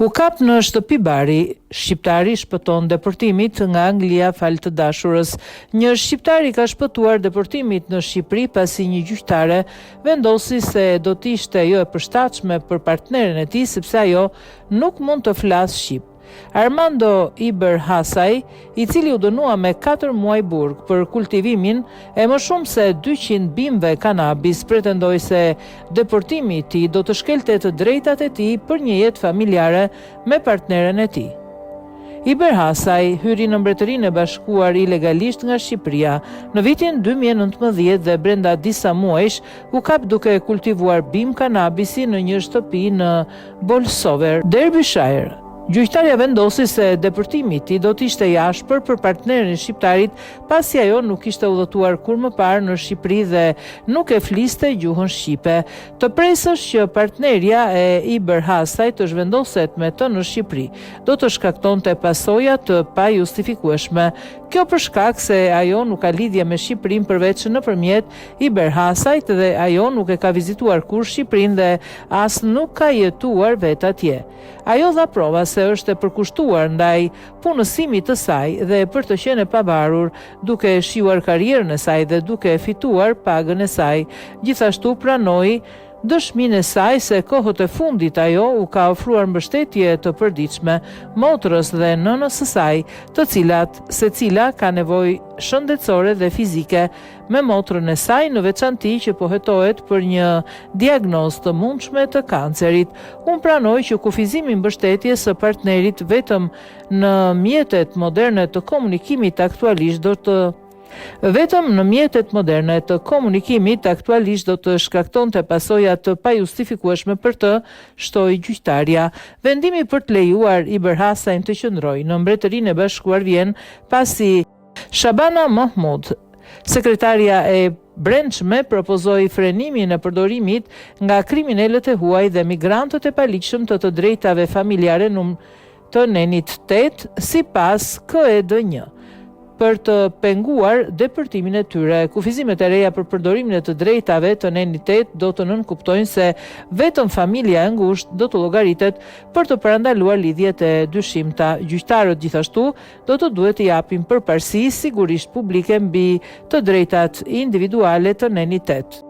U kap në shtëpi bari, shqiptari shpëton deportimit nga Anglia fal të dashurës. Një shqiptari ka shpëtuar deportimit në Shqipëri pasi një gjyqtare vendosi se do të ishte jo e përshtatshme për partneren e tij sepse ajo nuk mund të flasë shqip. Armando Iberhasaj, i cili u dënua me 4 muaj burg për kultivimin e më shumë se 200 bimëve kanabis, pretendoi se deportimi i tij do të shkelte të drejtat e tij për një jetë familjare me partneren e tij. Iberhasaj hyri në Mbretërinë e Bashkuar ilegalisht nga Shqipëria në vitin 2019 dhe brenda disa muajsh u kap duke kultivuar bim kanabisi në një shtëpi në Bolsover, Derbyshire. Gjyqtarja vendosi se deportimi i tij do të ishte i ashpër për partnerin shqiptarit pasi ajo nuk ishte udhëtuar kur më parë në Shqipëri dhe nuk e fliste gjuhën shqipe. Të presësh që partnerja e Iberhasaj të zhvendoset me të në Shqipëri do të shkaktonte pasoja të pajustifikueshme. Kjo për shkak se ajo nuk ka lidhje me Shqipërinë përveç nëpërmjet Iberhasajt dhe ajo nuk e ka vizituar kur Shqipërinë dhe as nuk ka jetuar vetë atje. Ajo dha prova se është e përkushtuar ndaj punësimit të saj dhe për të qenë e pavarur, duke shijuar karrierën e saj dhe duke fituar pagën e saj. Gjithashtu pranoi dëshminë e saj se kohët e fundit ajo u ka ofruar mbështetje të përditshme motrës dhe nënës së saj, të cilat secila ka nevojë shëndetësore dhe fizike, me motrën e saj në veçanti që po hetohet për një diagnozë të mundshme të kancerit. Unë pranoj që kufizimi i mbështetjes së partnerit vetëm në mjetet moderne të komunikimit aktualisht do të shkaktonte pasoja të pajustifikueshme për të, shtoi gjyqtarja. Vendimi për të lejuar Iberhasajn të qëndrojë në Mbretërinë e Bashkuar vjen pasi Shabana Mahmud, sekretaria e brendshme, propozoi frenimin e përdorimit nga kriminalët e huaj dhe migrantët e paligjshëm të drejtave familjare të nenit 8 sipas KED1. Për të penguar deportimin e tyre. Kufizimet e reja për përdorimin e të drejtave të nenit 8 do të nënkuptojnë se vetëm familja e ngushtë do të llogaritet për të parandaluar lidhjet e dyshimta. Gjyqtarët gjithashtu do të duhet të japin përparësi sigurisht publike mbi të drejtat individuale të nenit 8.